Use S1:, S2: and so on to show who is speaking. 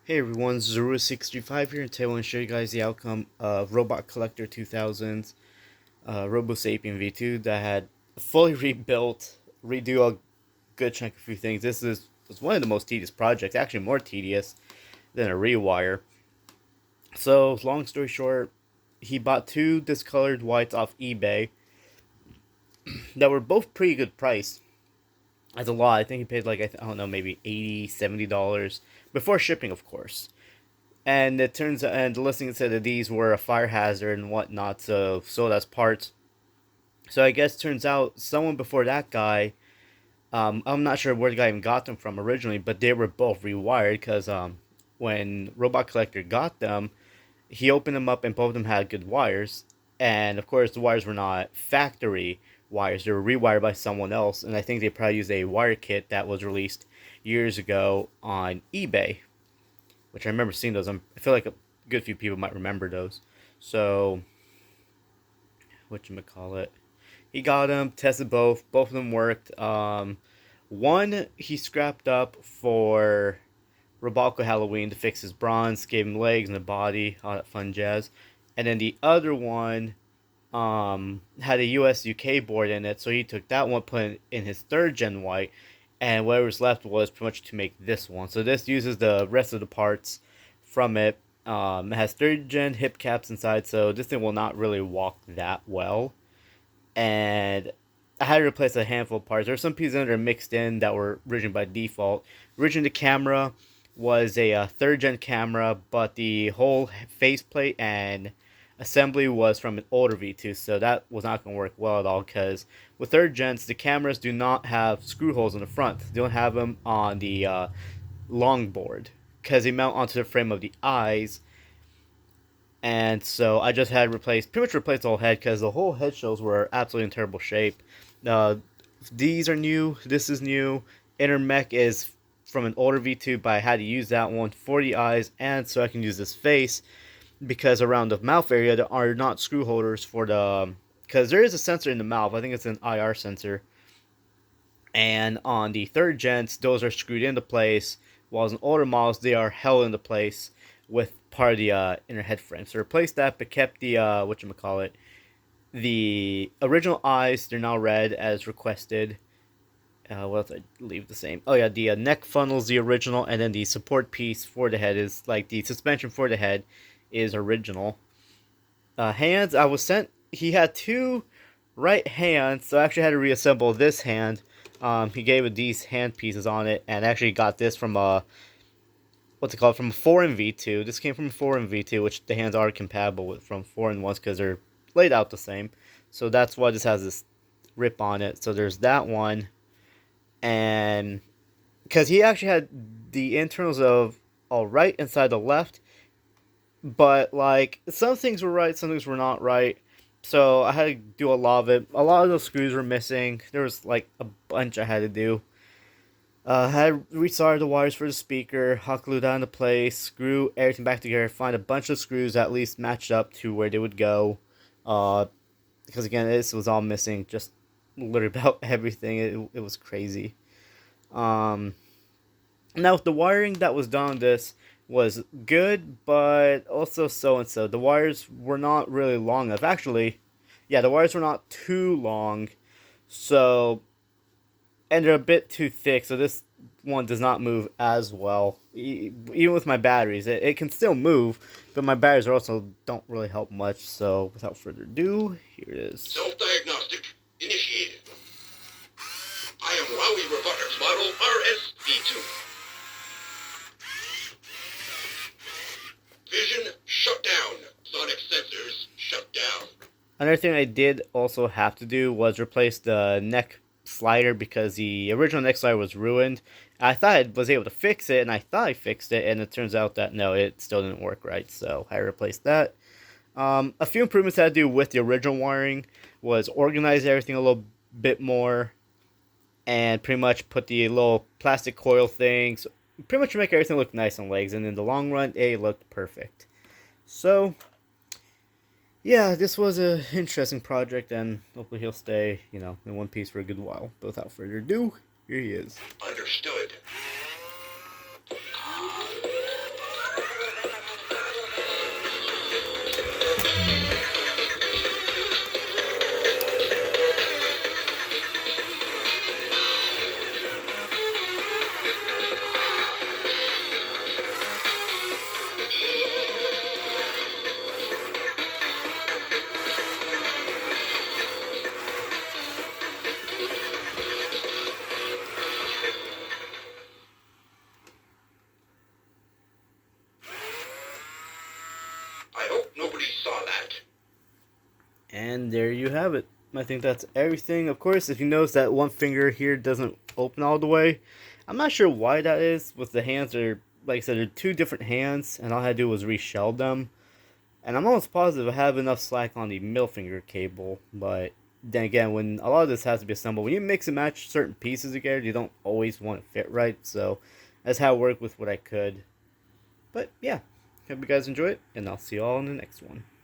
S1: Hey everyone, Zero65 here, and today I want to show you guys the outcome of RobotCollector2000's Robosapien V2 that had fully rebuilt, redo a good chunk of a few things. Was one of the most tedious projects, actually more tedious than a rewire. So, long story short, he bought two discolored whites off eBay that were both pretty good price. That's a lot. I think he paid like, I don't know, maybe $80, $70 before shipping, of course. And it turns out, and the listing said that these were a fire hazard and whatnot, so sold as parts. So I guess turns out someone before that guy, I'm not sure where the guy even got them from originally, but they were both rewired because when Robot Collector got them, he opened them up and both of them had good wires. And of course, the wires were not factory wires; they were rewired by someone else. And I think they probably used a wire kit that was released years ago on eBay, which I remember seeing those. I feel like a good few people might remember those. So, whatchamacallit. He got them, tested both. Both of them worked. One he scrapped up for Robalco Halloween to fix his bronze, gave him legs and a body, all that fun jazz. And then the other one had a US UK board in it, so he took that one, put it in his third gen white, and whatever was left was pretty much to make this one. So this uses the rest of the parts from it. It has third gen hip caps inside, so this thing will not really walk that well. And I had to replace a handful of parts. There were some pieces that are mixed in that were originally by default. Originally, the camera was a third gen camera, but the whole faceplate and assembly was from an older V2, so that was not going to work well at all because with third gens, the cameras do not have screw holes in the front. They don't have them on the long board because they mount onto the frame of the eyes. And so I just had pretty much replaced the whole head because the whole head shells were absolutely in terrible shape. Uh, these are new. This is new. Inner mech is from an older V2, but I had to use that one for the eyes, and so I can use this face because around the mouth area there are not screw holders for the. Because there is a sensor in the mouth. I think it's an IR sensor. And on the third gens, those are screwed into place, while in older models, they are held into place with part of the inner head frame. So replaced that, but kept the whatchamacallit, the original eyes. They're now red as requested. What else I leave the same? Oh yeah, the neck funnel's the original, and then the support piece for the head is like the suspension for the head is original. Hands, I was sent. He had two right hands, so I actually had to reassemble this hand. He gave it these hand pieces on it, and actually got this from a what's it called, from a foreign V2. This came from a foreign V2, which the hands are compatible with from foreign ones because they're laid out the same. So that's why this has this rip on it. So there's that one, and because he actually had the internals of all right inside the left, but like some things were right, some things were not right. So I had to do a lot of it. A lot of those screws were missing. There was like a bunch I had to do. Had resoldered the wires for the speaker, hot glue that into place, screw everything back together, find a bunch of screws that at least matched up to where they would go. Uh, because again, this was all missing, just literally about everything. It was crazy. Um, Now the wiring that was done on this was good, but also so and so. The wires were not really long enough. Actually, yeah, the wires were not too long, so and they're a bit too thick. So this one does not move as well. Even with my batteries, it can still move, but my batteries are also don't really help much. So without further ado, here it is.
S2: Self-diagnostic initiated. I am Wowie Robotics model RSV2. Vision shut down. Sonic sensors shut down.
S1: Another thing I did also have to do was replace the neck slider because the original neck slider was ruined. I thought I was able to fix it, and I thought I fixed it, and it turns out that no, it still didn't work right. So I replaced that. A few improvements I had to do with the original wiring was organize everything a little bit more, and pretty much put the little plastic coil things, pretty much make everything look nice on legs. And in the long run, it looked perfect. So yeah, this was an interesting project, and hopefully he'll stay, in one piece for a good while. But without further ado, here he is.
S2: Understood.
S1: And there you have it. I think that's everything. Of course, if you notice that one finger here doesn't open all the way, I'm not sure why that is. With the hands, are like I said, they're two different hands, and all I had to do was reshell them. And I'm almost positive I have enough slack on the middle finger cable, but then again, when a lot of this has to be assembled, when you mix and match certain pieces together, you don't always want to fit right. So that's how I work with what I could. But yeah, hope you guys enjoy it, and I'll see you all in the next one.